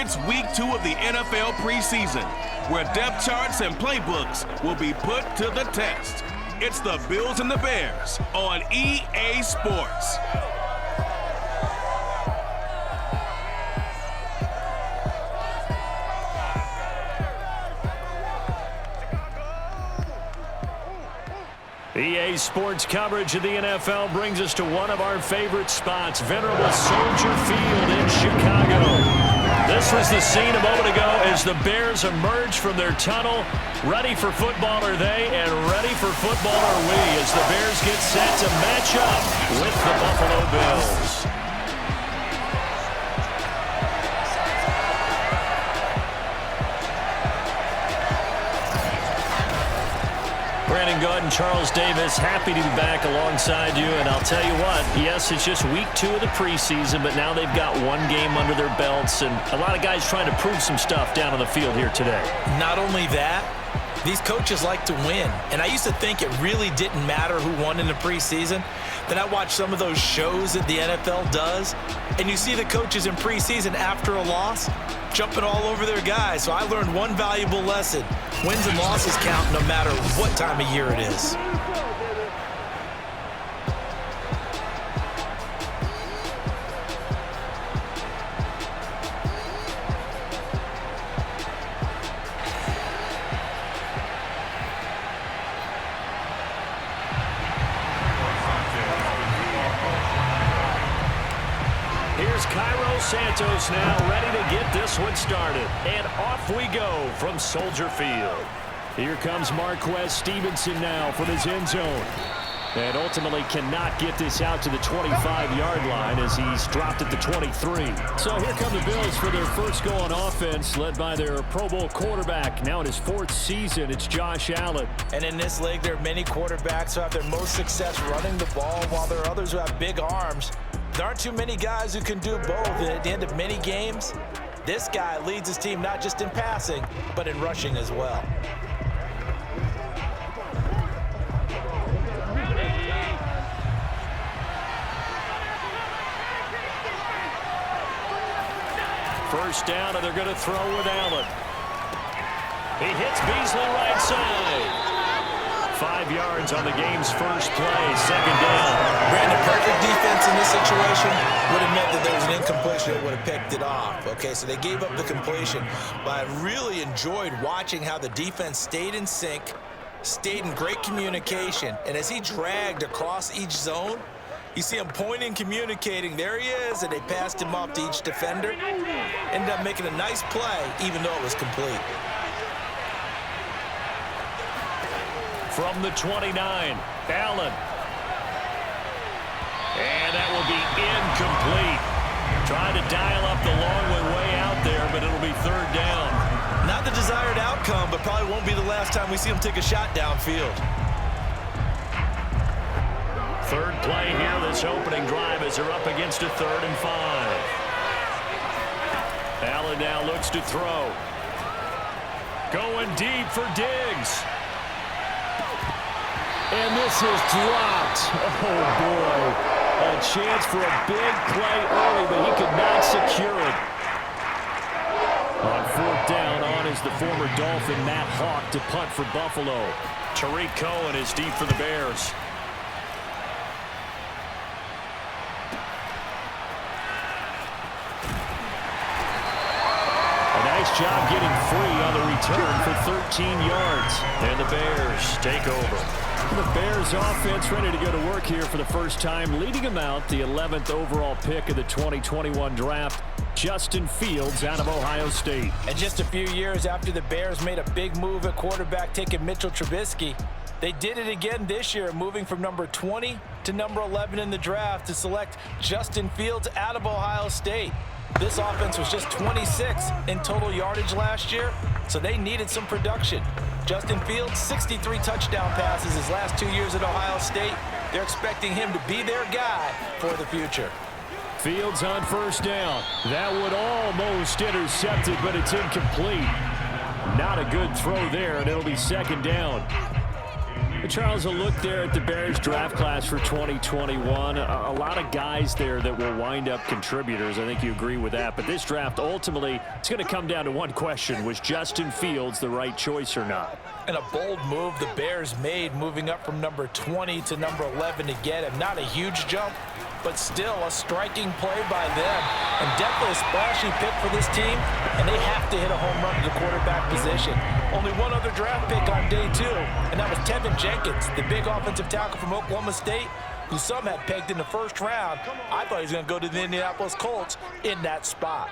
It's week 2 of the NFL preseason, where depth charts and playbooks will be put to the test. It's the Bills and the Bears on EA Sports. EA Sports coverage of the NFL brings us to one of our favorite spots, venerable Soldier Field in Chicago. This was the scene a moment ago as the Bears emerge from their tunnel. Ready for football are they, and ready for football are we as the Bears get set to match up with the Buffalo Bills. Brandon Good and Charles Davis, happy to be back alongside you. And I'll tell you what, yes, it's just week 2 of the preseason, but now they've got one game under their belts. And a lot of guys trying to prove some stuff down on the field here today. Not only that, these coaches like to win. And I used to think it really didn't matter who won in the preseason. Then I watched some of those shows that the NFL does, and you see the coaches in preseason after a loss jumping all over their guys. So I learned one valuable lesson. Wins and losses count no matter what time of year it is. Santos now ready to get this one started. And off we go from Soldier Field. Here comes Marquez Stevenson now from his end zone. And ultimately cannot get this out to the 25-yard line as he's dropped at the 23. So here come the Bills for their first go on offense, led by their Pro Bowl quarterback. Now in his 4th season, it's Josh Allen. And in this league, there are many quarterbacks who have their most success running the ball, while there are others who have big arms. There aren't too many guys who can do both. And at the end of many games, this guy leads his team not just in passing, but in rushing as well. First down, and they're going to throw with Allen. He hits Beasley right side. 5 yards on the game's first play, second down. Brandon, perfect defense in this situation would have meant that there was an incompletion that would have picked it off. Okay, so they gave up the completion, but I really enjoyed watching how the defense stayed in sync, stayed in great communication, and as he dragged across each zone, you see him pointing, communicating. There he is, and they passed him off to each defender. Ended up making a nice play, even though it was complete. From the 29, Allen. And that will be incomplete. Trying to dial up the long way out there, but it'll be 3rd down. Not the desired outcome, but probably won't be the last time we see him take a shot downfield. 3rd play here, this opening drive as they're up against a 3rd and 5. Allen now looks to throw. Going deep for Diggs. And this is dropped. Oh, boy. A chance for a big play early, but he could not secure it. On 4th down, on is the former Dolphin, Matt Hawk, to punt for Buffalo. Tariq Cohen is deep for the Bears. Nice job getting free on the return for 13 yards. And the Bears take over. The Bears offense ready to go to work here for the first time, leading them out the 11th overall pick of the 2021 draft, Justin Fields out of Ohio State. And just a few years after the Bears made a big move at quarterback, taking Mitchell Trubisky, they did it again this year, moving from number 20 to number 11 in the draft to select Justin Fields out of Ohio State. This offense was just 26 in total yardage last year, so they needed some production. Justin Fields, 63 touchdown passes his last 2 years at Ohio State. They're expecting him to be their guy for the future. Fields on 1st down. That would almost intercept it, but it's incomplete. Not a good throw there, and it'll be 2nd down. Charles, a look there at the Bears draft class for 2021. A lot of guys there that will wind up contributors. I think you agree with that. But this draft, ultimately, it's going to come down to one question. Was Justin Fields the right choice or not? And a bold move the Bears made, moving up from number 20 to number 11 to get him. Not a huge jump, but still a striking play by them. And definitely a splashy pick for this team, and they have to hit a home run to the quarterback position. Only one other draft pick on day 2, and that was Tevin Jenkins, the big offensive tackle from Oklahoma State, who some had pegged in the first round. I thought he was going to go to the Indianapolis Colts in that spot.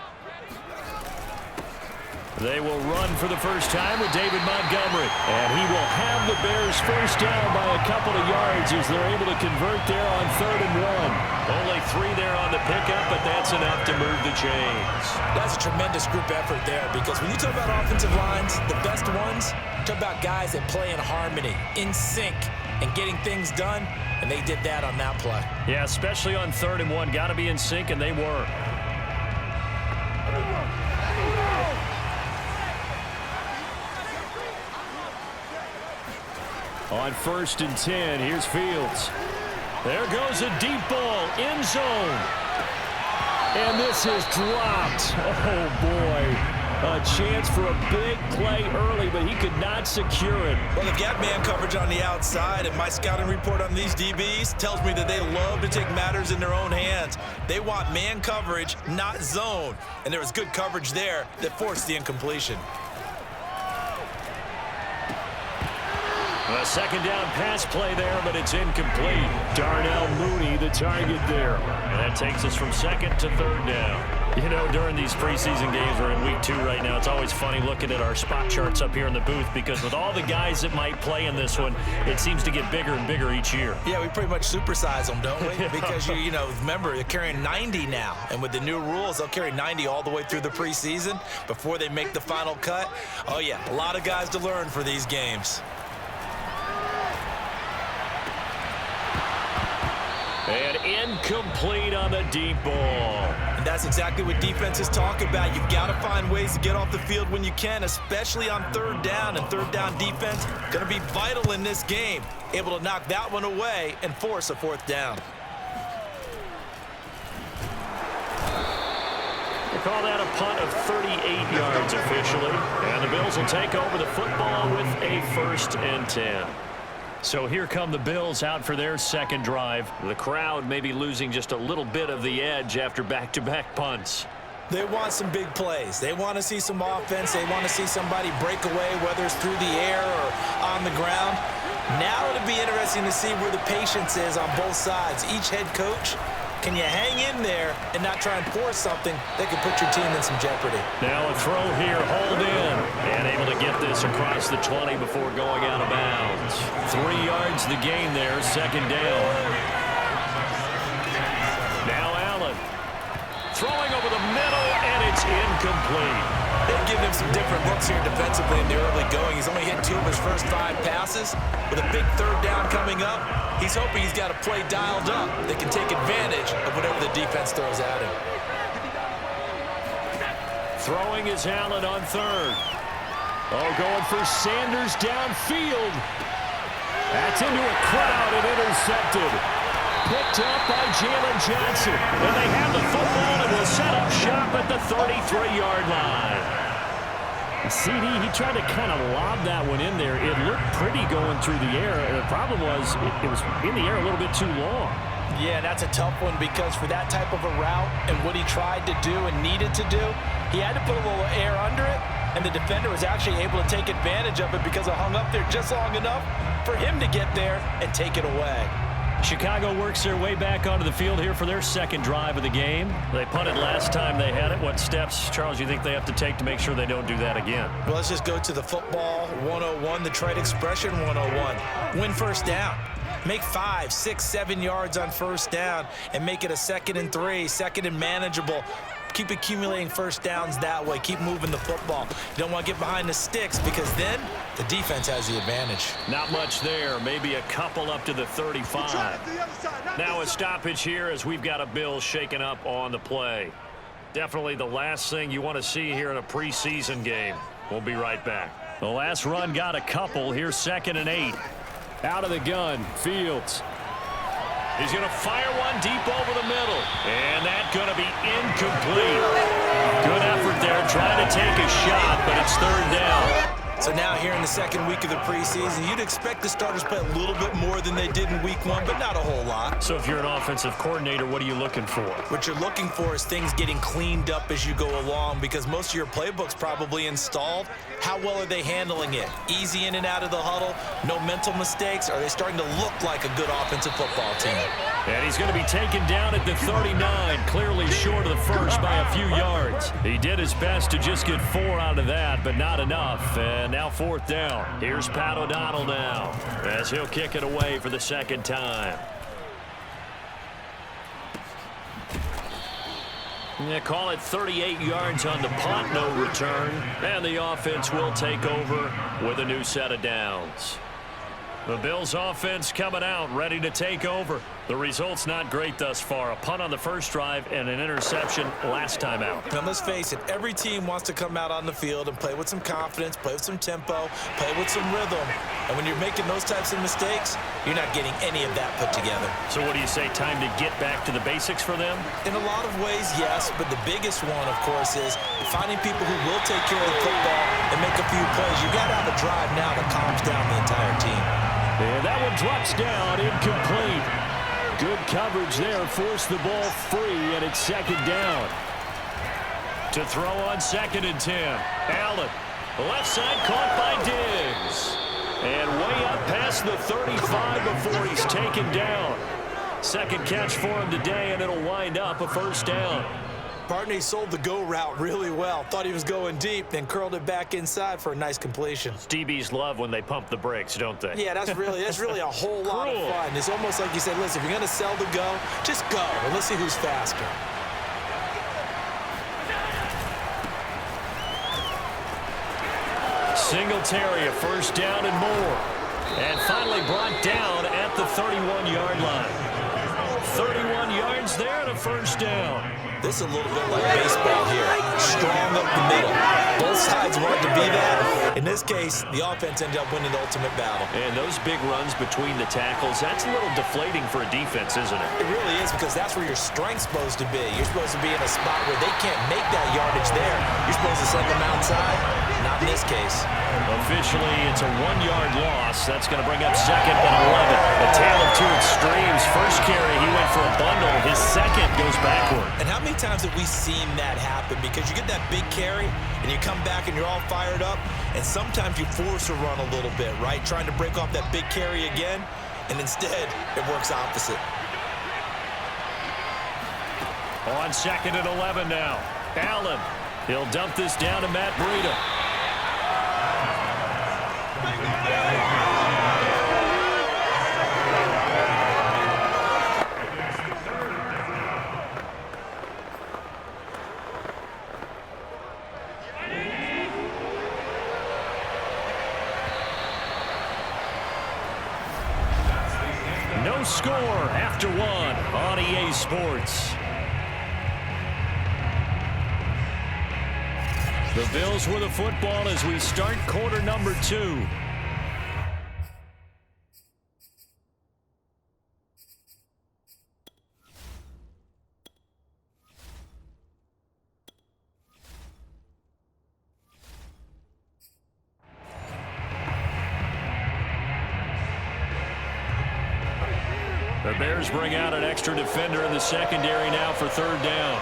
They will run for the first time with David Montgomery. And he will have the Bears first down by a couple of yards as they're able to convert there on 3rd and 1. Only 3 there on the pickup, but that's enough to move the chains. That's a tremendous group effort there, because when you talk about offensive lines, the best ones, talk about guys that play in harmony, in sync, and getting things done, and they did that on that play. Yeah, especially on 3rd and 1. Got to be in sync, and they were. On 1st and 10, here's Fields. There goes a deep ball, end zone. And this is dropped. Oh, boy. A chance for a big play early, but he could not secure it. Well, they've got man coverage on the outside, and my scouting report on these DBs tells me that they love to take matters in their own hands. They want man coverage, not zone. And there was good coverage there that forced the incompletion. A 2nd down pass play there, but it's incomplete. Darnell Mooney, the target there. And that takes us from 2nd to 3rd down. You know, during these preseason games, we're in week 2 right now, it's always funny looking at our spot charts up here in the booth, because with all the guys that might play in this one, it seems to get bigger and bigger each year. Yeah, we pretty much supersize them, don't we? Because, you know, remember, they're carrying 90 now. And with the new rules, they'll carry 90 all the way through the preseason before they make the final cut. Oh, yeah, a lot of guys to learn for these games. And incomplete on the deep ball. And that's exactly what defenses talk about. You've got to find ways to get off the field when you can, especially on 3rd down. And 3rd down defense going to be vital in this game. Able to knock that one away and force a 4th down. They call that a punt of 38 yards officially. And the Bills will take over the football with a 1st and 10. So here come the Bills out for their 2nd drive. The crowd may be losing just a little bit of the edge after back-to-back punts. They want some big plays. They want to see some offense. They want to see somebody break away, whether it's through the air or on the ground. Now it'll be interesting to see where the patience is on both sides. Each head coach, can you hang in there and not try and force something that could put your team in some jeopardy? Now a throw here, hold in, and able to get this across the 20 before going out of bounds. 3 yards the gain there, 2nd down. Now Allen throwing over the middle, and it's incomplete. They've given him some different looks here defensively in the early going. He's only hit 2 of his first 5 passes. With a big 3rd down coming up, he's hoping he's got a play dialed up that can take advantage of whatever the defense throws at him. Throwing is Allen on 3rd. Oh, going for Sanders downfield. That's into a crowd and intercepted. Picked up by Jalen Johnson. And they have the football and will set up shop at the 33-yard line. CD, he tried to kind of lob that one in there. It looked pretty going through the air. And the problem was it was in the air a little bit too long. Yeah, that's a tough one, because for that type of a route and what he tried to do and needed to do, he had to put a little air under it, and the defender was actually able to take advantage of it because it hung up there just long enough for him to get there and take it away. Chicago works their way back onto the field here for their 2nd drive of the game. They punted last time they had it. What steps, Charles, you think they have to take to make sure they don't do that again? Well, let's just go to the football 101, the trade expression 101. Win 1st down. Make 5, 6, 7 yards on 1st down and make it a 2nd and 3, 2nd and manageable. Keep accumulating 1st downs that way. Keep moving the football. You don't want to get behind the sticks, because then the defense has the advantage. Not much there. Maybe a couple up to the 35. Now a stoppage here as we've got a Bills shaken up on the play. Definitely the last thing you want to see here in a preseason game. We'll be right back. The last run got a couple. Here's 2nd and 8. Out of the gun, Fields. He's going to fire one deep over the middle. And that's going to be incomplete. Good effort there trying to take a shot, but it's third down. So now here in the second week of the preseason, you'd expect the starters to play a little bit more than they did in week one, but not a whole lot. So if you're an offensive coordinator, what are you looking for? What you're looking for is things getting cleaned up as you go along, because most of your playbook's probably installed. How well are they handling it? Easy in and out of the huddle, no mental mistakes? Are they starting to look like a good offensive football team? And he's going to be taken down at the 39, clearly short of the first by a few yards. He did his best to just get 4 out of that, but not enough. And now fourth down. Here's Pat O'Donnell now, as he'll kick it away for the second time. Yeah, call it 38 yards on the punt, no return. And the offense will take over with a new set of downs. The Bills offense coming out, ready to take over. The result's not great thus far. A punt on the first drive and an interception last time out. Now, let's face it, every team wants to come out on the field and play with some confidence, play with some tempo, play with some rhythm. And when you're making those types of mistakes, you're not getting any of that put together. So what do you say, time to get back to the basics for them? In a lot of ways, yes, but the biggest one, of course, is finding people who will take care of the football and make a few plays. You got to have a drive now that calms down the entire team. And that one drops down, incomplete. Good coverage there, forced the ball free, and it's second down. To throw on 2nd and 10. Allen, left side caught by Diggs. And way up past the 35 before he's taken down. Second catch for him today, and it'll wind up a first down. Barney sold the go route really well. Thought he was going deep, then curled it back inside for a nice completion. DBs love when they pump the brakes, don't they? Yeah, that's really a whole lot of fun. It's almost like you said, listen, if you're going to sell the go, just go, and let's see who's faster. Singletary, a first down and more. And finally brought down at the 31-yard line. 31 yards there and a first down. This is a little bit like baseball here. Strong up the middle. Both sides want to be that. In this case, the offense ended up winning the ultimate battle. And those big runs between the tackles, that's a little deflating for a defense, isn't it? It really is, because that's where your strength's supposed to be. You're supposed to be in a spot where they can't make that yardage there. You're supposed to send them outside. Not in this case. Officially, it's a 1-yard loss. That's going to bring up 2nd and 11. A tale of two extremes. First carry, he went for a bundle. His second goes backward. And how many times have we seen that happen? Because you get that big carry, and you come back and you're all fired up, and sometimes you force a run a little bit, right? Trying to break off that big carry again, and instead, it works opposite. On 2nd and 11 now. Allen, he'll dump this down to Matt Breida. No score after 1 on EA Sports. The Bills with the football as we start quarter number 2. The Bears bring out an extra defender in the secondary now for third down.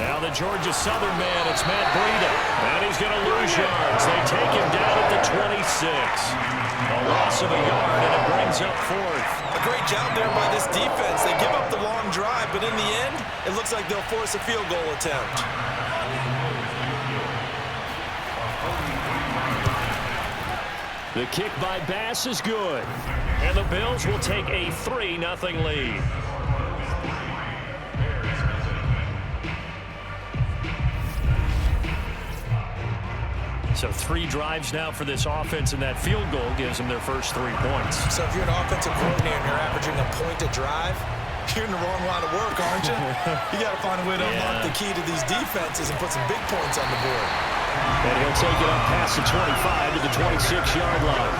Now the Georgia Southern man, it's Matt Breida. And he's going to lose yards. They take him down at the 26. A loss of a yard, and it brings up 4th. A great job there by this defense. They give up the long drive, but in the end, it looks like they'll force a field goal attempt. The kick by Bass is good. And the Bills will take a 3-0 lead. So 3 drives now for this offense, and that field goal gives them their first 3 points. So if you're an offensive coordinator and you're averaging a point a drive, you're in the wrong line of work, aren't you? You got to find a way to unlock the key to these defenses and put some big points on the board. And he'll take it up past the 25 to the 26-yard line.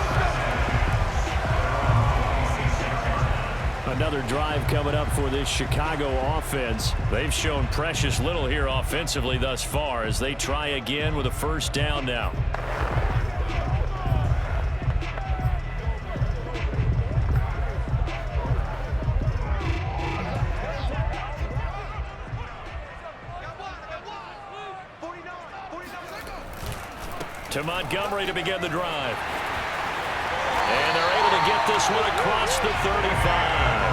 Another drive coming up for this Chicago offense. They've shown precious little here offensively thus far as they try again with a first down now. To Montgomery to begin the drive. And they're able to get this one across the 35.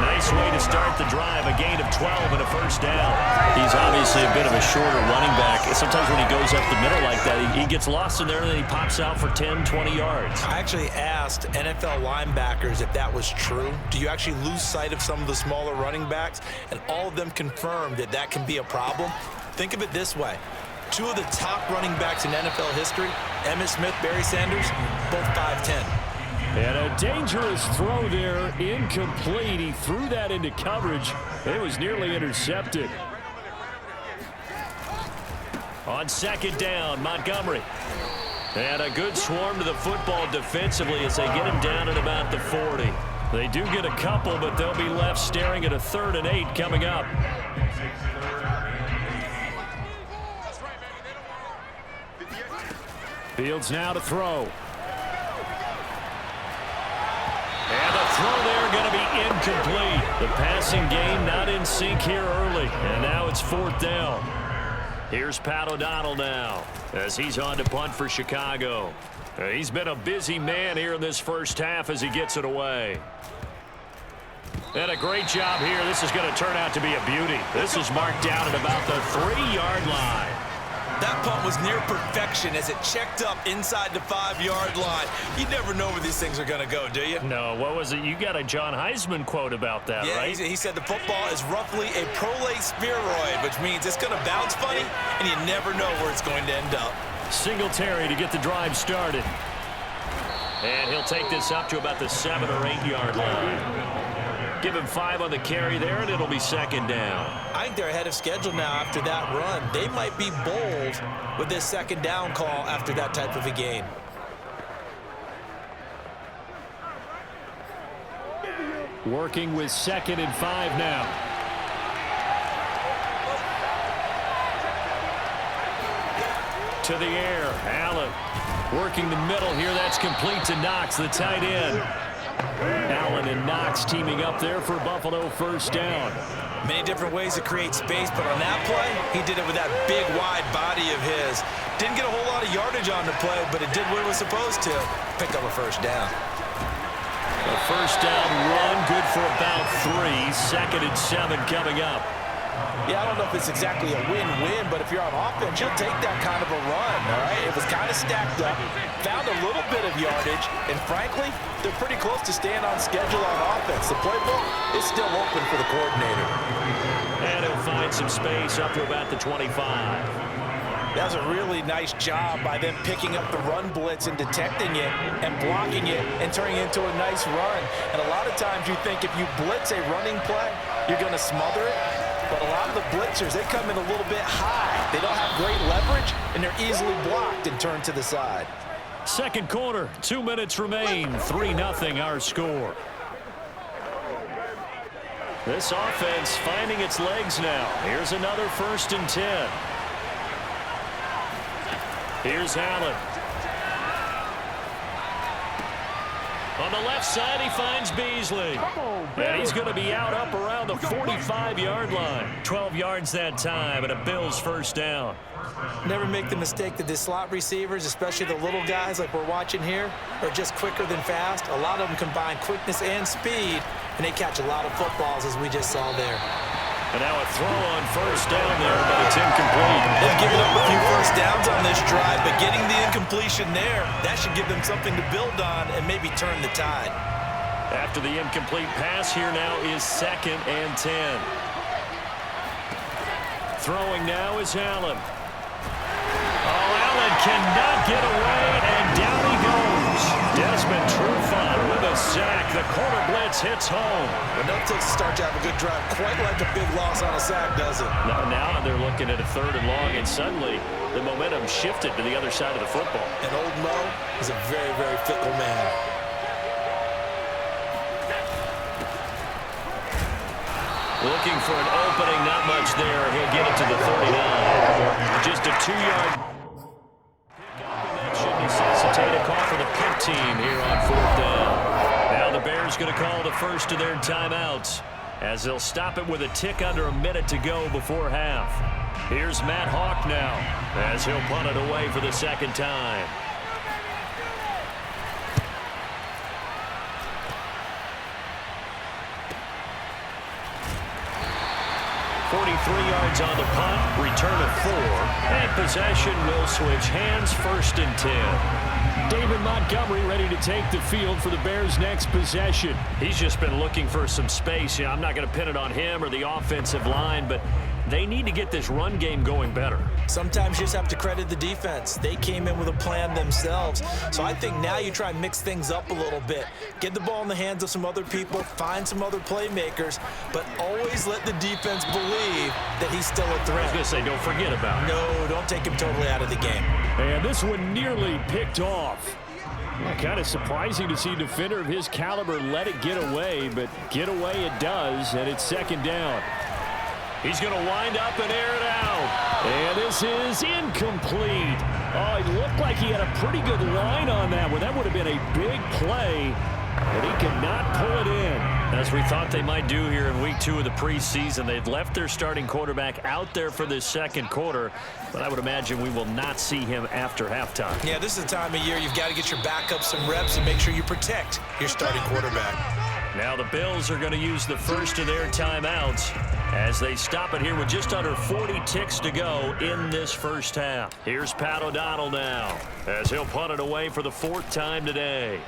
Nice way to start the drive, a gain of 12 and a first down. He's obviously a bit of a shorter running back. Sometimes when he goes up the middle like that, he gets lost in there and then he pops out for 10, 20 yards. I actually asked NFL linebackers if that was true. Do you actually lose sight of some of the smaller running backs? And all of them confirmed that that can be a problem. Think of it this way. Two of the top running backs in NFL history, Emmitt Smith, Barry Sanders, both 5'10". And a dangerous throw there, incomplete. He threw that into coverage. It was nearly intercepted. On second down, Montgomery. And a good swarm to the football defensively as they get him down at about the 40. They do get a couple, but they'll be left staring at a 3rd and 8 coming up. Fields now to throw. And the throw there going to be incomplete. The passing game not in sync here early. And now it's 4th down. Here's Pat O'Donnell now as he's on to punt for Chicago. He's been a busy man here in this first half as he gets it away. And a great job here. This is going to turn out to be a beauty. This is marked down at about the 3-yard line. That punt was near perfection as it checked up inside the 5-yard line. You never know where these things are going to go, do you? No, what was it? You got a John Heisman quote about that, yeah, right? He said the football is roughly a prolate spheroid, which means it's going to bounce funny, and you never know where it's going to end up. Singletary to get the drive started. And he'll take this up to about the 7 or 8-yard line. Give him 5 on the carry there, and it'll be 2nd down. I think they're ahead of schedule now after that run. They might be bold with this 2nd down call after that type of a gain. Working with 2nd and 5 now. To the air, Allen. Working the middle here, that's complete to Knox, the tight end. Allen and Knox teaming up there for Buffalo first down. Many different ways to create space, but on that play, he did it with that big, wide body of his. Didn't get a whole lot of yardage on the play, but it did what it was supposed to. Pick up a first down. A first down run, good for about 3. 2nd and 7 coming up. Yeah, I don't know if it's exactly a win-win, but if you're on offense, you'll take that kind of a run, all right? It was kind of stacked up, found a little bit of yardage, and frankly, they're pretty close to staying on schedule on offense. The playbook is still open for the coordinator. And he'll find some space up to about the 25. That was a really nice job by them picking up the run blitz and detecting it and blocking it and turning it into a nice run. And a lot of times you think if you blitz a running play, you're going to smother it. But a lot of the blitzers, they come in a little bit high. They don't have great leverage, and they're easily blocked and turned to the side. Second quarter, 2 minutes remain. 3-0 our score. This offense finding its legs now. Here's another 1st and 10. Here's Allen. On the left side, he finds Beasley. And he's going to be out up around the 45-yard line. 12 yards that time, and a Bills first down. Never make the mistake that the slot receivers, especially the little guys like we're watching here, are just quicker than fast. A lot of them combine quickness and speed, and they catch a lot of footballs, as we just saw there. And now a throw on first down there, but it's incomplete. They've given up a few first downs on this drive, but getting the incompletion there, that should give them something to build on and maybe turn the tide. After the incomplete pass, here now is 2nd and 10. Throwing now is Allen. Oh, Allen cannot get away, and down he goes. Desmond Trufant with a sack. The corner blitz hits home. But no takes to start to have a good drive. Quite like a big loss on a sack, does it? Now they're looking at a 3rd and long, and suddenly the momentum shifted to the other side of the football. And old Mo is a very, very fickle man. Looking for an opening, not much there. He'll get it to the 39. Just a 2-yard pickup, and that should necessitate a call for the punt team here on 4th down. Now the Bears going to call the first of their timeouts as they'll stop it with a tick under a minute to go before half. Here's Matt Hawk now as he'll punt it away for the second time. 43 yards on the punt, return of 4, and possession will switch hands, 1st and 10. David Montgomery ready to take the field for the Bears' next possession. He's just been looking for some space. You know, I'm not going to pin it on him or the offensive line, but they need to get this run game going better. Sometimes you just have to credit the defense. They came in with a plan themselves. So I think now you try and mix things up a little bit. Get the ball in the hands of some other people, find some other playmakers, but always let the defense believe that he's still a threat. I was going to say, don't forget about it. No, don't take him totally out of the game. And this one nearly picked off. Kind of surprising to see a defender of his caliber let it get away, but get away it does, and it's 2nd down. He's going to wind up and air it out. And this is incomplete. Oh, it looked like he had a pretty good line on that one. That would have been a big play, but he could not pull it in. As we thought they might do here in week 2 of the preseason, they've left their starting quarterback out there for this second quarter, but I would imagine we will not see him after halftime. Yeah, this is the time of year you've got to get your backup some reps and make sure you protect your starting quarterback. Now the Bills are going to use the first of their timeouts as they stop it here with just under 40 ticks to go in this first half. Here's Pat O'Donnell now as he'll punt it away for the 4th time today.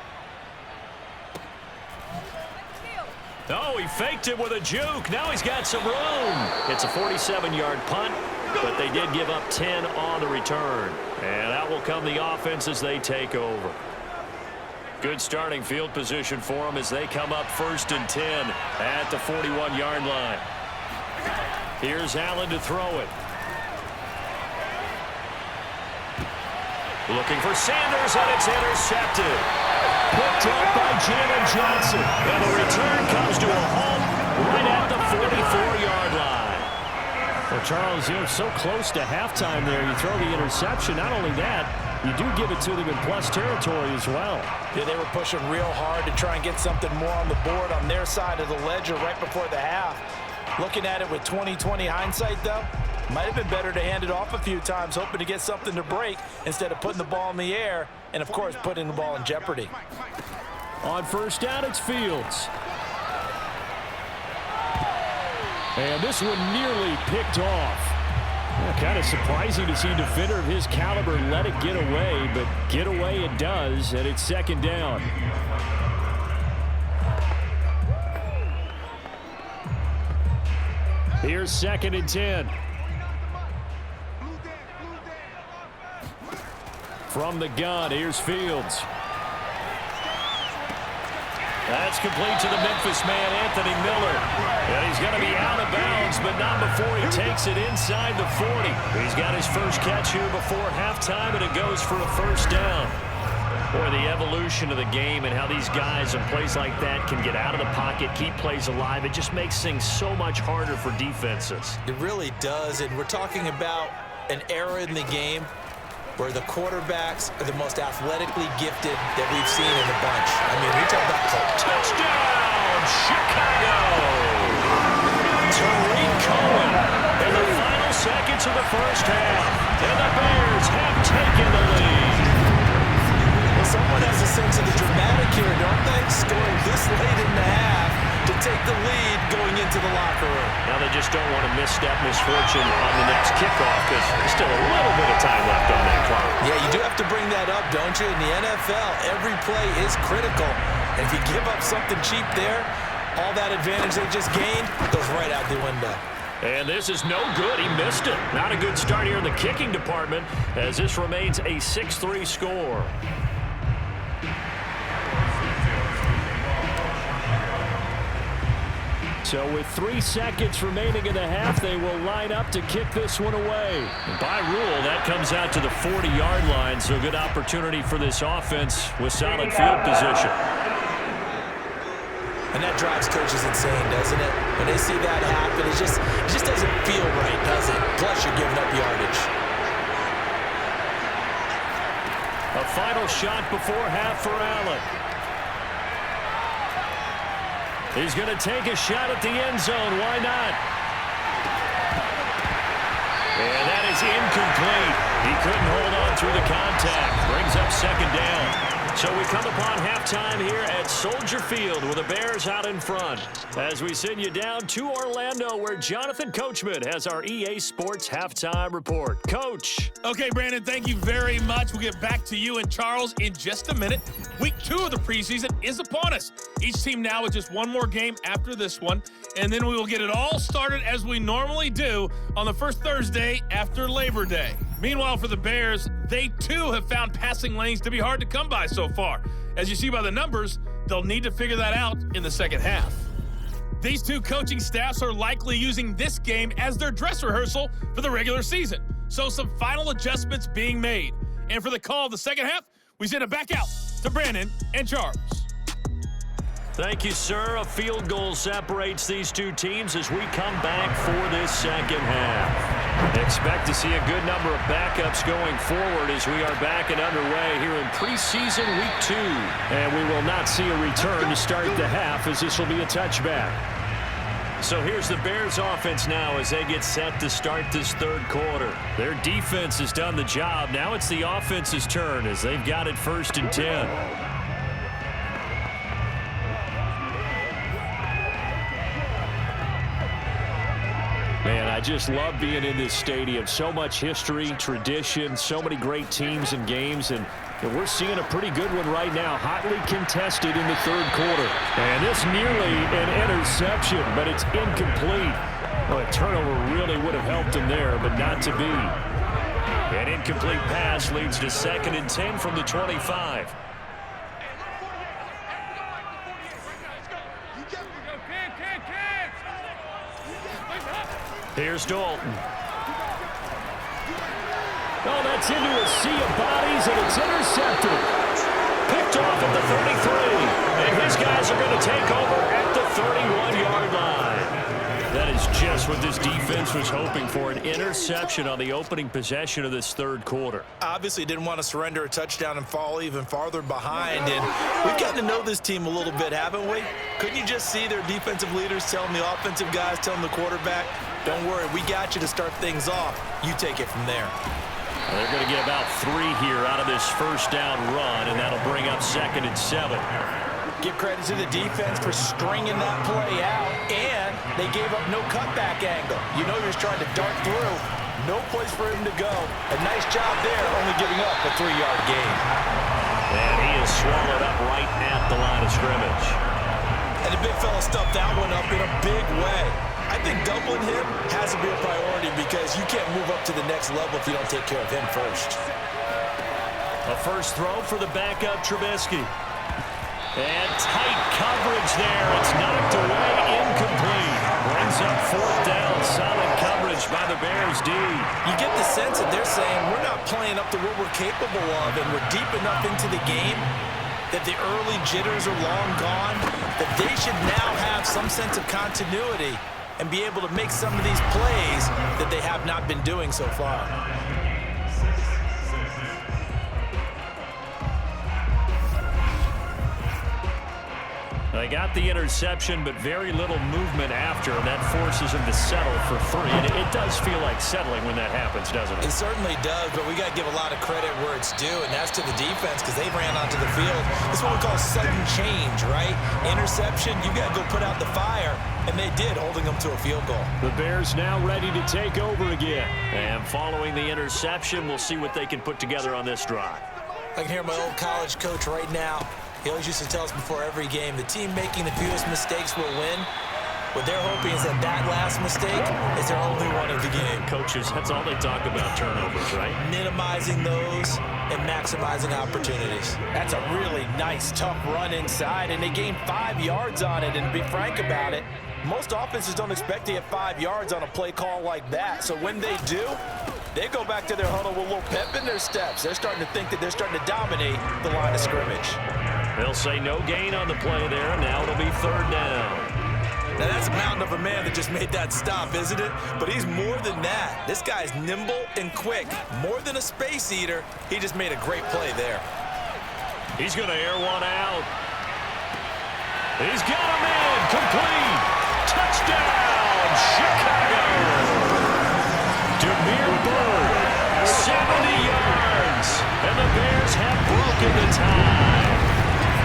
Oh, he faked it with a juke. Now he's got some room. It's a 47-yard punt, but they did give up 10 on the return. And out will come the offense as they take over. Good starting field position for them as they come up 1st and 10 at the 41-yard line. Here's Allen to throw it. Looking for Sanders, and it's intercepted. Picked up by Jalen Johnson. And the return comes to a halt right at the 44-yard line. Well, Charles, you're so close to halftime there. You throw the interception. Not only that, you do give it to them in plus territory as well. Yeah, they were pushing real hard to try and get something more on the board on their side of the ledger right before the half. Looking at it with 20/20 hindsight, though, might have been better to hand it off a few times, hoping to get something to break instead of putting the ball in the air and, of course, putting the ball in jeopardy. On 1st down, it's Fields. And this one nearly picked off. Kind of surprising to see a defender of his caliber let it get away, but get away it does, and it's 2nd down. Here's 2nd and 10. From the gun, here's Fields. That's complete to the Memphis man, Anthony Miller. And he's going to be out of bounds, but not before he takes it inside the 40. He's got his first catch here before halftime, and it goes for a 1st down. Boy, the evolution of the game and how these guys in plays like that can get out of the pocket, keep plays alive, it just makes things so much harder for defenses. It really does, and we're talking about an era in the game where the quarterbacks are the most athletically gifted that we've seen in a bunch. I mean, we talk about touchdown, Chicago! Tariq Cohen in the final seconds of the first half, and the Bears have taken the lead. Well, someone has a sense of the dramatic here, don't they? Scoring this late in the half to take the lead going into the locker room. Now they just don't want to misstep misfortune on the next kickoff because there's still a little bit of time left on that clock. Yeah, you do have to bring that up, don't you? In the NFL, every play is critical. And if you give up something cheap there, all that advantage they just gained goes right out the window. And this is no good. He missed it. Not a good start here in the kicking department as this remains a 6-3 score. So with 3 seconds remaining in the half, they will line up to kick this one away. And by rule, that comes out to the 40-yard line, so good opportunity for this offense with solid field position. And that drives coaches insane, doesn't it? When they see that happen, it just doesn't feel right, does it? Plus, you're giving up yardage. A final shot before half for Allen. He's going to take a shot at the end zone. Why not? And that is incomplete. He couldn't hold on through the contact. Brings up second down. So we come upon halftime here at Soldier Field with the Bears out in front. As we send you down to Orlando, where Jonathan Coachman has our EA Sports Halftime Report. Coach. Okay, Brandon, thank you very much. We'll get back to you and Charles in just a minute. Week 2 of the preseason is upon us. Each team now with just one more game after this one, and then we will get it all started as we normally do on the first Thursday after Labor Day. Meanwhile, for the Bears, they too have found passing lanes to be hard to come by so far. As you see by the numbers, they'll need to figure that out in the second half. These two coaching staffs are likely using this game as their dress rehearsal for the regular season. So some final adjustments being made. And for the call of the second half, we send it back out to Brandon and Charles. Thank you, sir. A field goal separates these two teams as we come back for this second half. Expect to see a good number of backups going forward as we are back and underway here in preseason week 2. And we will not see a return to start the half, as this will be a touchback. So here's the Bears offense now as they get set to start this third quarter. Their defense has done the job. Now it's the offense's turn as they've got it 1st and 10. Man, I just love being in this stadium. So much history, tradition, so many great teams and games, and we're seeing a pretty good one right now, hotly contested in the third quarter. And this nearly an interception, but it's incomplete. Well, a turnover really would have helped him there, but not to be. An incomplete pass leads to 2nd and 10 from the 25. Here's Dalton. Oh, that's into a sea of bodies, and it's intercepted. Picked off at the 33. And his guys are going to take over at the 31-yard line. That is just what this defense was hoping for, an interception on the opening possession of this third quarter. Obviously didn't want to surrender a touchdown and fall even farther behind. And we've gotten to know this team a little bit, haven't we? Couldn't you just see their defensive leaders telling the offensive guys, telling the quarterback, don't worry, we got you to start things off. You take it from there. Well, they're going to get about 3 here out of this first down run, and that'll bring up 2nd and 7. Give credit to the defense for stringing that play out, and they gave up no cutback angle. You know he was trying to dart through. No place for him to go. A nice job there, only giving up a 3-yard gain. And he is swallowed up right at the line of scrimmage. And the big fella stuffed that one up in a big way. I think doubling him has to be a priority because you can't move up to the next level if you don't take care of him first. A first throw for the backup Trubisky. And tight coverage there. It's knocked away, incomplete. Brings up 4th down. Solid coverage by the Bears D. You get the sense that they're saying we're not playing up to what we're capable of, and we're deep enough into the game that the early jitters are long gone, that they should now have some sense of continuity and be able to make some of these plays that they have not been doing so far. They got the interception, but very little movement after, and that forces them to settle for 3. And it does feel like settling when that happens, doesn't it? It certainly does, but we got to give a lot of credit where it's due, and that's to the defense because they ran onto the field. This is what we call sudden change, right? Interception, you got to go put out the fire, and they did, holding them to a field goal. The Bears now ready to take over again. And following the interception, we'll see what they can put together on this drive. I can hear my old college coach right now. He always used to tell us before every game, the team making the fewest mistakes will win. What they're hoping is that that last mistake is their only one of the game. Coaches, that's all they talk about, turnovers, right? Minimizing those and maximizing opportunities. That's a really nice, tough run inside, and they gained 5 yards on it. And to be frank about it, Most offenses don't expect to get 5 yards on a play call like that. So when they do, they go back to their huddle with a little pep in their steps. They're starting to think that they're starting to dominate the line of scrimmage. They'll say no gain on the play there, and now it'll be 3rd down. Now, that's a mountain of a man that just made that stop, isn't it? But he's more than that. This guy's nimble and quick. More than a space eater, he just made a great play there. He's going to air one out. He's got him in. Complete. Touchdown, Chicago. Demir Bird, 70 yards. And the Bears have broken the tie.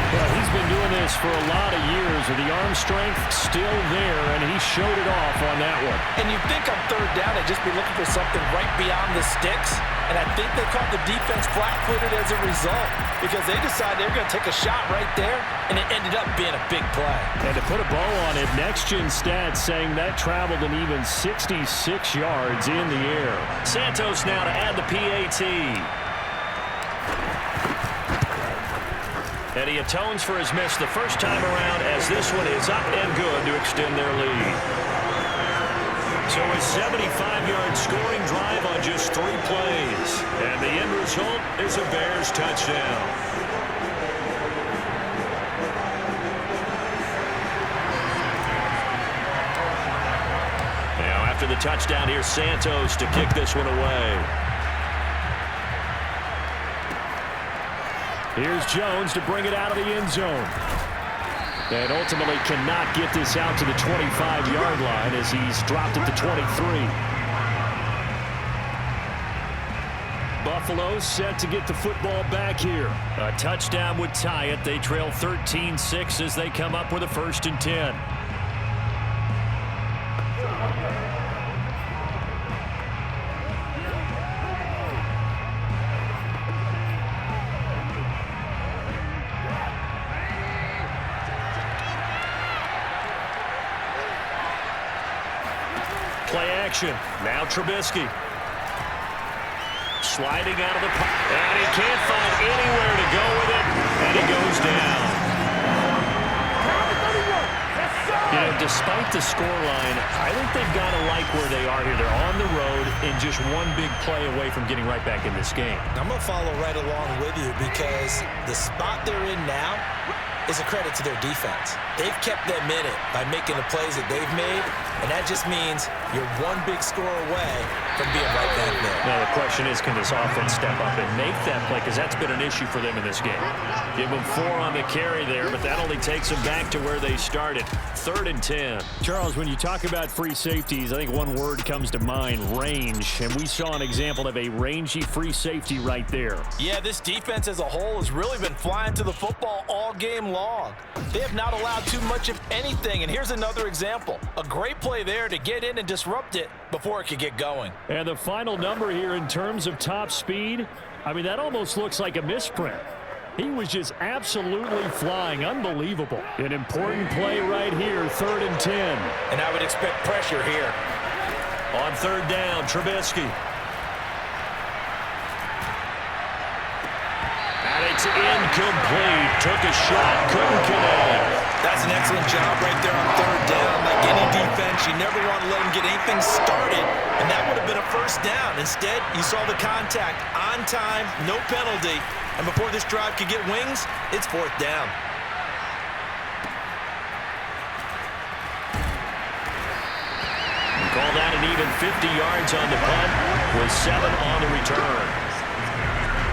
Well, he's been doing this for a lot of years with the arm strength still there, and he showed it off on that one. And you'd think on 3rd down they'd just be looking for something right beyond the sticks. And I think they caught the defense flat-footed as a result because they decided they were going to take a shot right there, and it ended up being a big play. And to put a bow on it, Next Gen Stats saying that traveled an even 66 yards in the air. Santos now to add the PAT. And he atones for his miss the first time around as this one is up and good to extend their lead. So a 75-yard scoring drive on just 3 plays. And the end result is a Bears touchdown. Now after the touchdown, here's Santos to kick this one away. Here's Jones to bring it out of the end zone. And ultimately cannot get this out to the 25-yard line as he's dropped it to 23. Buffalo set to get the football back here. A touchdown would tie it. They trail 13-6 as they come up with a 1st and 10. Play action. Now Trubisky. Sliding out of the pocket. And he can't find anywhere to go with it. And he goes down. You know, despite the scoreline, I think they've got to like where they are here. They're on the road and just one big play away from getting right back in this game. I'm going to follow right along with you because the spot they're in now is a credit to their defense. They've kept them in it by making the plays that they've made, and that just means you're one big score away from being right back there. Now the question is, can this offense step up and make that play? Because that's been an issue for them in this game. Give them 4 on the carry there, but that only takes them back to where they started. 3rd and 10. Charles, when you talk about free safeties, I think one word comes to mind, range. And we saw an example of a rangy free safety right there. Yeah, this defense as a whole has really been flying to the football all game long. They have not allowed too much of anything, and here's another example. A great play there to get in and disrupt it before it could get going. And the final number here in terms of top speed, I mean, that almost looks like a misprint. He was just absolutely flying. Unbelievable. An important play right here, 3rd and 10. And I would expect pressure here. On 3rd down, Trubisky. And it's incomplete. Took a shot, couldn't connect. That's an excellent job right there on 3rd down. Like any defense, you never want to let them get anything started, and that would have been a 1st down. Instead, you saw the contact on time, no penalty, and before this drive could get wings, it's 4th down. Called out an even 50 yards on the punt with 7 on the return.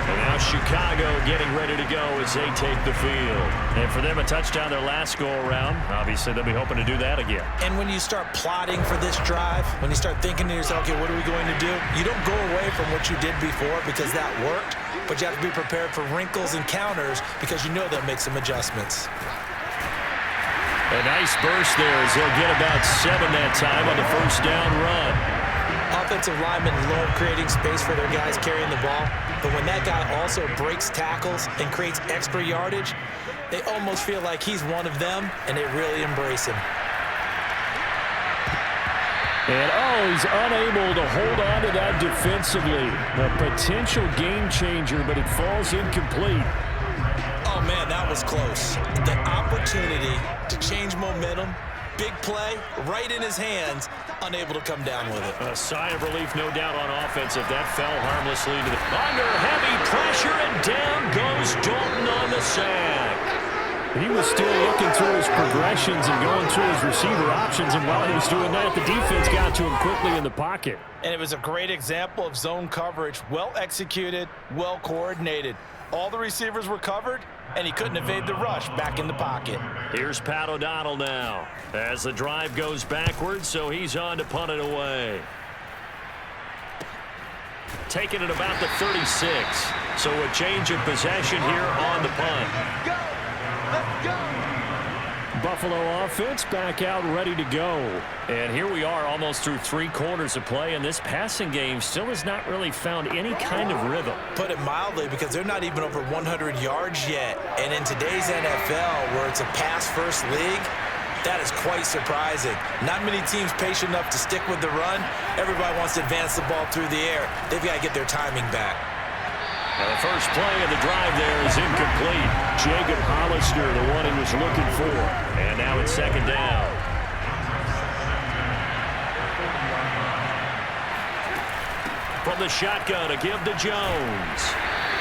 And now Chicago getting ready to go as they take the field. And for them, a touchdown their last go-around. Obviously, they'll be hoping to do that again. And when you start plotting for this drive, when you start thinking to yourself, okay, what are we going to do? You don't go away from what you did before because that worked, but you have to be prepared for wrinkles and counters because you know they'll make some adjustments. A nice burst there as they'll get about 7 that time on the 1st down run. Offensive linemen love creating space for their guys carrying the ball, but when that guy also breaks tackles and creates extra yardage, they almost feel like he's one of them, and they really embrace him. And, he's unable to hold on to that defensively. A potential game changer, but it falls incomplete. Oh, man, that was close. The opportunity to change momentum Big play, right in his hands, unable to come down with it. A sigh of relief, no doubt, on offense if that fell harmlessly to the... Under heavy pressure, and down goes Dalton on the sack. He was still looking through his progressions and going through his receiver options, and while he was doing that, the defense got to him quickly in the pocket. And it was a great example of zone coverage, well executed, well coordinated. All the receivers were covered, and he couldn't evade the rush back in the pocket. Here's Pat O'Donnell now as the drive goes backwards, so he's on to punt it away. Taking it about the 36. So a change of possession here on the punt. Let's go! Buffalo offense back out ready to go. And here we are almost through 3 quarters of play, and this passing game still has not really found any kind of rhythm. Put it mildly, because they're not even over 100 yards yet. And in today's NFL, where it's a pass-first league, that is quite surprising. Not many teams patient enough to stick with the run. Everybody wants to advance the ball through the air. They've got to get their timing back. Now the first play of the drive there is incomplete. Jacob Hollister, the one he was looking for. And now it's second down. From the shotgun, a give to Jones.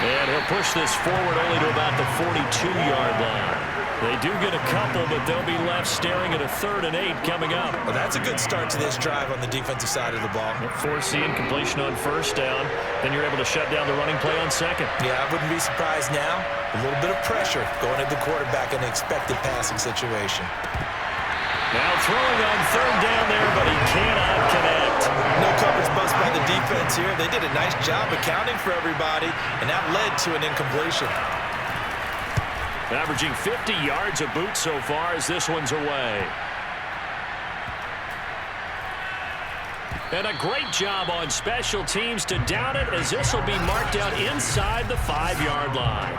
And he'll push this forward only to about the 42-yard line. They do get a couple, but they'll be left staring at a 3rd and 8 coming up. Well, that's a good start to this drive on the defensive side of the ball. Foreseeing completion on first down. Then you're able to shut down the running play on second. Yeah, I wouldn't be surprised now. A little bit of pressure going at the quarterback in an expected passing situation. Now throwing on 3rd down there, but he cannot connect. No coverage bust by the defense here. They did a nice job accounting for everybody, and that led to an incompletion. Averaging 50 yards a boot so far as this one's away. And a great job on special teams to down it, as this will be marked out inside the 5-yard line.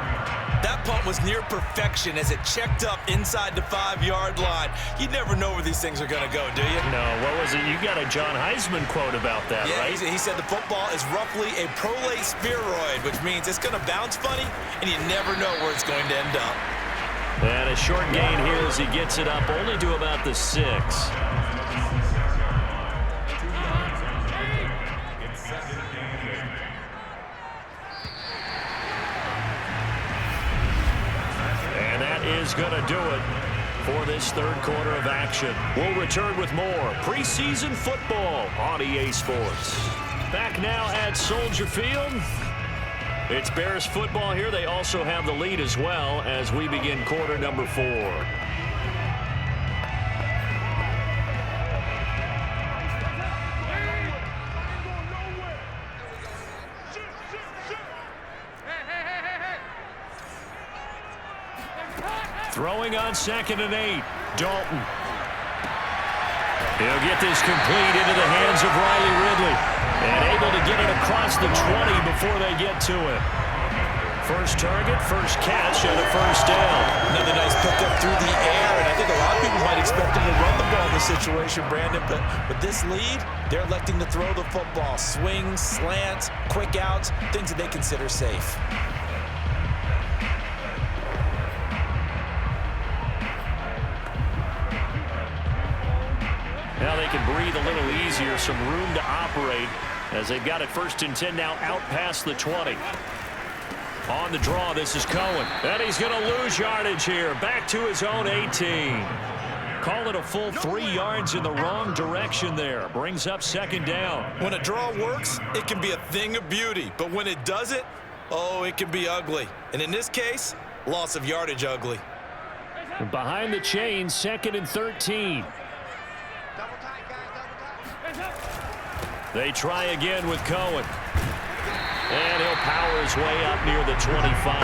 That punt was near perfection as it checked up inside the 5-yard line. You never know where these things are going to go, do you? No, what was it? You got a John Heisman quote about that, yeah, right? He said the football is roughly a prolate spheroid, which means it's going to bounce funny, and you never know where it's going to end up. And a short gain here as he gets it up only to about the 6. And that is going to do it for this 3rd quarter of action. We'll return with more preseason football on EA Sports. Back now at Soldier Field. It's Bears football here. They also have the lead as well as we begin quarter number 4. Throwing on 2nd and 8. Dalton. He'll get this complete into the hands of Riley Ridley. And able to get it across the 20 before they get to it. First target, first catch, and a first down. Another nice pickup through the air, and I think a lot of people might expect him to run the ball in this situation, Brandon, but with this lead, they're electing to throw the football. Swings, slants, quick outs, things that they consider safe. Now they can breathe a little easier, some room to operate as they've got it 1st and 10 now out past the 20. On the draw, this is Cohen. And he's going to lose yardage here. Back to his own 18. Call it a full 3 yards in the wrong direction there. Brings up 2nd down. When a draw works, it can be a thing of beauty. But when it doesn't, oh, it can be ugly. And in this case, loss of yardage ugly. Behind the chains, 2nd and 13. They try again with Cohen. And he'll power his way up near the 25.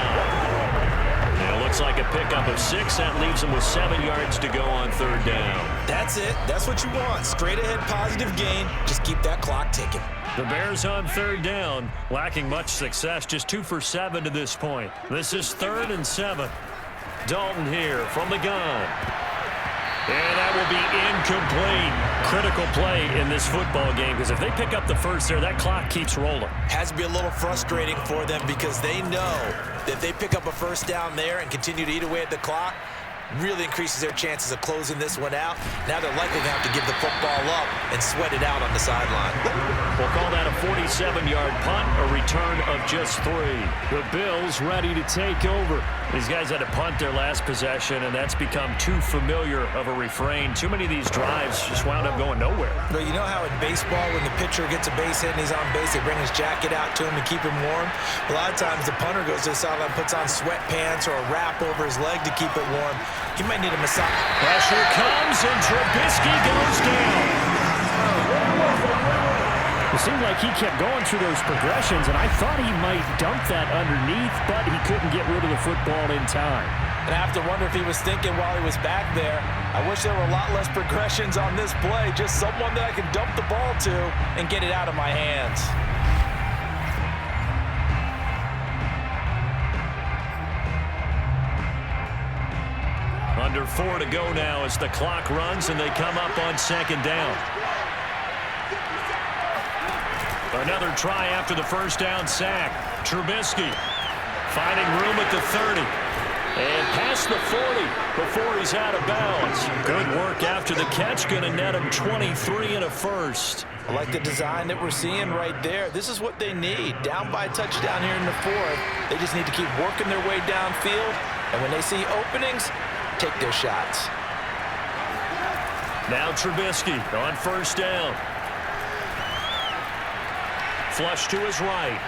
And it looks like a pickup of 6. That leaves him with 7 yards to go on 3rd down. That's it. That's what you want. Straight ahead positive gain. Just keep that clock ticking. The Bears on 3rd down, lacking much success, just 2 for 7 to this point. This is 3rd and 7. Dalton here from the gun. And that will be incomplete. Critical play in this football game, because if they pick up the first there, that clock keeps rolling. Has to be a little frustrating for them because they know that if they pick up a first down there and continue to eat away at the clock, really increases their chances of closing this one out. Now they're likely going to have to give the football up and sweat it out on the sideline. We'll call that a 47-yard punt, a return of just 3. The Bills ready to take over. These guys had to punt their last possession, and that's become too familiar of a refrain. Too many of these drives just wound up going nowhere. But you know how in baseball, when the pitcher gets a base hit and he's on base, they bring his jacket out to him to keep him warm? A lot of times the punter goes to the sideline, puts on sweatpants or a wrap over his leg to keep it warm. He might need a massage. Pressure comes, and Trubisky goes down. It seemed like he kept going through those progressions, and I thought he might dump that underneath, but he couldn't get rid of the football in time. And I have to wonder if he was thinking while he was back there, I wish there were a lot less progressions on this play, just someone that I can dump the ball to and get it out of my hands. Under 4 to go now as the clock runs and they come up on 2nd down. Another try after the first down sack. Trubisky finding room at the 30. And past the 40 before he's out of bounds. Good work after the catch. Going to net him 23 and a first. I like the design that we're seeing right there. This is what they need. Down by a touchdown here in the 4th. They just need to keep working their way downfield. And when they see openings, take their shots. Now Trubisky on first down. Flush to his right.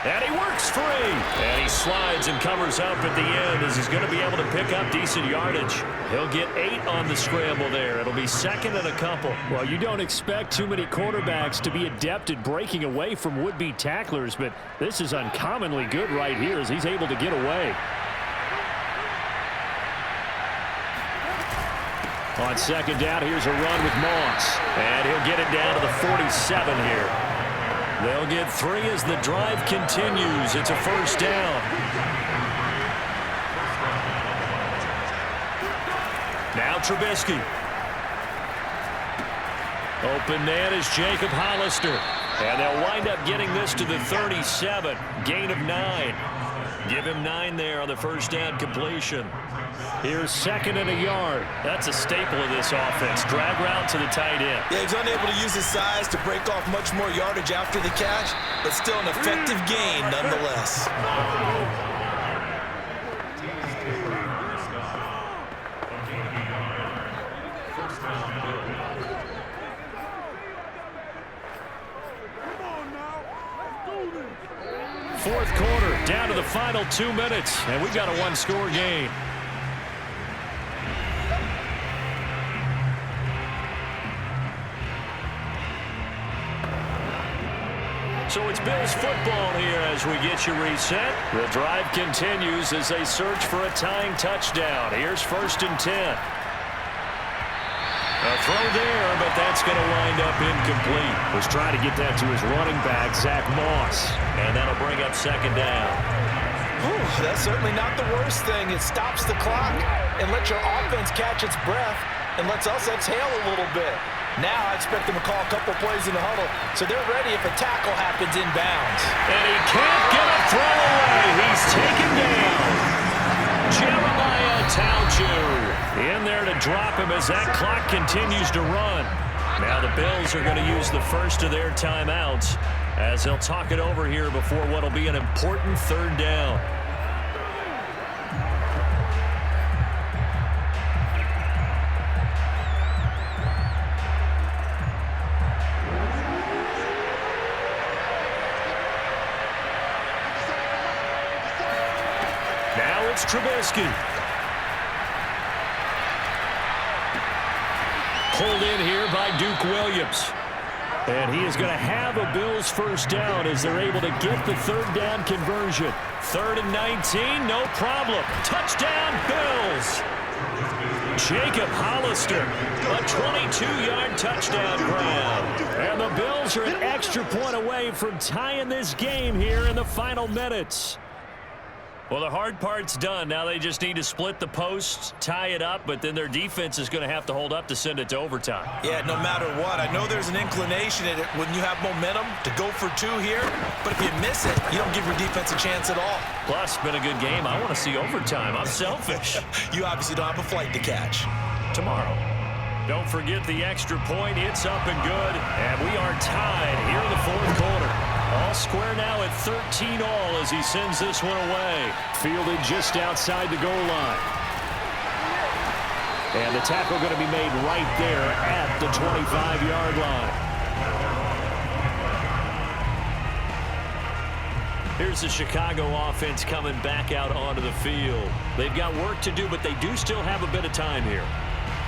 And he works free. And he slides and covers up at the end as he's going to be able to pick up decent yardage. He'll get 8 on the scramble there. It'll be 2nd and a couple. Well, you don't expect too many quarterbacks to be adept at breaking away from would-be tacklers, but this is uncommonly good right here as he's able to get away. On 2nd down, here's a run with Moss. And he'll get it down to the 47 here. They'll get 3 as the drive continues. It's a first down. Now Trubisky. Open man is Jacob Hollister. And they'll wind up getting this to the 37. Gain of 9. Give him 9 there on the first down completion. Here's 2nd and a yard. That's a staple of this offense. Drag route to the tight end. Yeah, he's unable to use his size to break off much more yardage after the catch, but still an effective gain nonetheless. Fourth quarter, down to the final 2 minutes, and we've got a 1-score game. So it's Bills football here as we get you reset. The drive continues as they search for a tying touchdown. Here's 1st and 10. A throw there, but that's going to wind up incomplete. Was trying to get that to his running back, Zach Moss. And that'll bring up 2nd down. Ooh, that's certainly not the worst thing. It stops the clock and lets your offense catch its breath and lets us exhale a little bit. Now I expect them to call a couple plays in the huddle, so they're ready if a tackle happens inbounds. And he can't get a throw away. He's taken down. Jeremiah Tauju in there to drop him as that clock continues to run. Now the Bills are going to use the first of their timeouts as they'll talk it over here before what will be an important 3rd down. Now it's Trubisky. Pulled in here by Duke Williams. And he is going to have a Bills first down as they're able to get the 3rd down conversion. 3rd and 19, no problem. Touchdown, Bills. Jacob Hollister, a 22-yard touchdown grab. And the Bills are an extra point away from tying this game here in the final minutes. Well, the hard part's done. Now they just need to split the posts, tie it up, but then their defense is going to have to hold up to send it to overtime. Yeah, no matter what. I know there's an inclination in it when you have momentum to go for two here, but if you miss it, you don't give your defense a chance at all. Plus, been a good game. I want to see overtime. I'm selfish. You obviously don't have a flight to catch. Tomorrow. Don't forget the extra point. It's up and good, and we are tied here in the fourth quarter. All square now at 13 all as he sends this one away. Fielded just outside the goal line. And the tackle going to be made right there at the 25-yard line. Here's the Chicago offense coming back out onto the field. They've got work to do, but they do still have a bit of time here.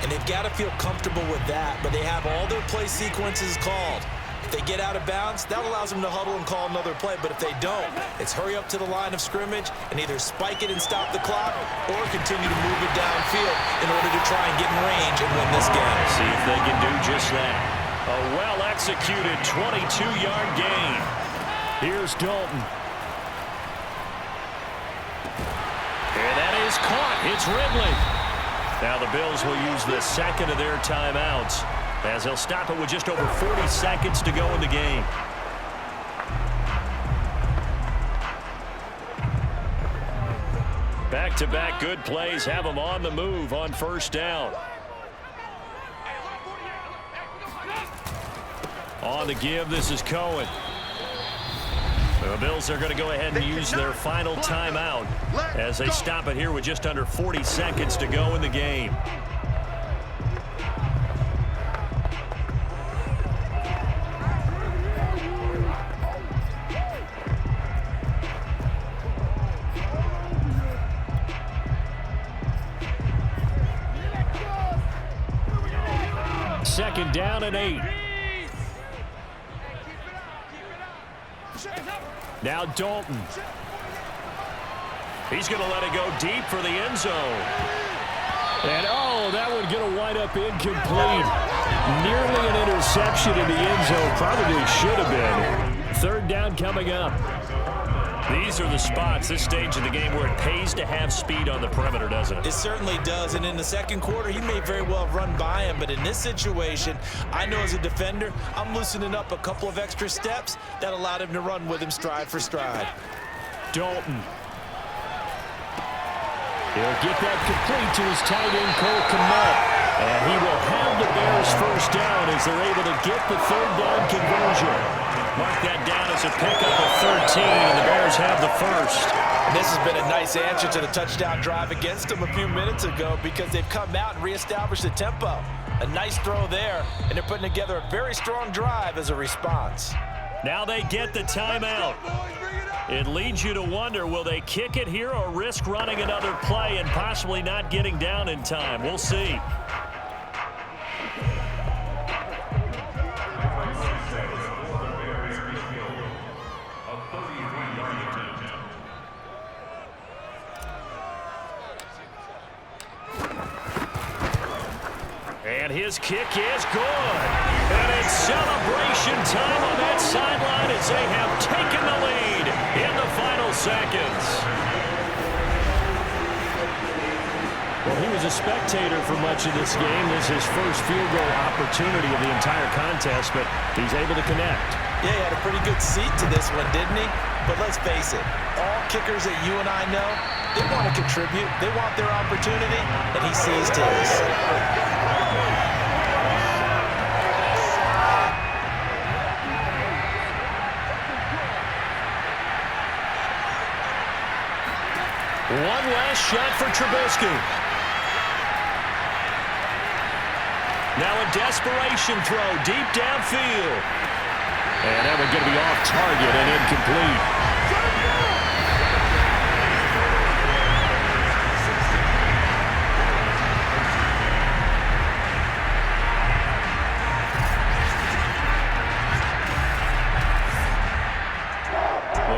And they've got to feel comfortable with that, but they have all their play sequences called. If they get out of bounds, that allows them to huddle and call another play. But if they don't, it's hurry up to the line of scrimmage and either spike it and stop the clock or continue to move it downfield in order to try and get in range and win this game. See if they can do just that. A well-executed 22-yard gain. Here's Dalton. And that is caught. It's Ridley. Now the Bills will use the second of their timeouts, as they'll stop it with just over 40 seconds to go in the game. Back-to-back good plays have them on the move on first down. On the give, this is Cohen. The Bills are going to go ahead and use their final timeout as they stop it here with just under 40 seconds to go in the game. Second down and 8. Now Dalton. He's going to let it go deep for the end zone. And, oh, that one going to wind up incomplete. Nearly an interception in the end zone. Probably should have been. Third down coming up. These are the spots, this stage of the game, where it pays to have speed on the perimeter, doesn't it? It certainly does, and in the second quarter, he may very well have run by him, but in this situation, I know as a defender, I'm loosening up a couple of extra steps that allowed him to run with him stride for stride. Dalton. He'll get that complete to his tight end, Cole Kmet. And he will have the Bears first down as they're able to get the third down conversion. Mark that down as a pickup of 13, and the Bears have the first. And this has been a nice answer to the touchdown drive against them a few minutes ago because they've come out and reestablished the tempo. A nice throw there, and they're putting together a very strong drive as a response. Now they get the timeout. It leads you to wonder, will they kick it here or risk running another play and possibly not getting down in time? We'll see. And his kick is good. And it's celebration time on that sideline as they have taken the lead in the final seconds. Well, he was a spectator for much of this game. This is his first field goal opportunity of the entire contest, but he's able to connect. Yeah, he had a pretty good seat to this one, didn't he? But let's face it, all kickers that you and I know, they want to contribute. They want their opportunity, and he seized his. One last shot for Trubisky. Now a desperation throw deep downfield. And that one's going to be off target and incomplete.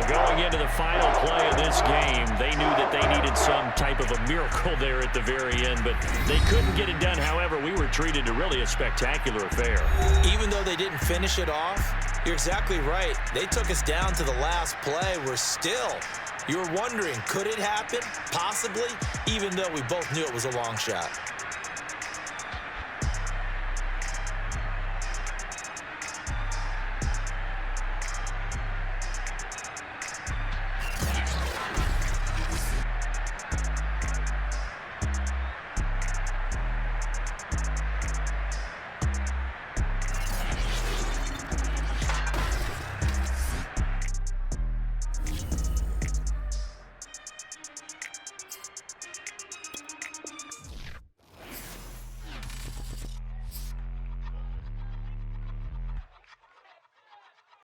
Going into the final play of this game, they knew that they needed some type of a miracle there at the very end, but they couldn't get it done. However, we were treated to really a spectacular affair. Even though they didn't finish it off, you're exactly right. They took us down to the last play. We're still You were wondering, could it happen? Possibly, even though we both knew it was a long shot.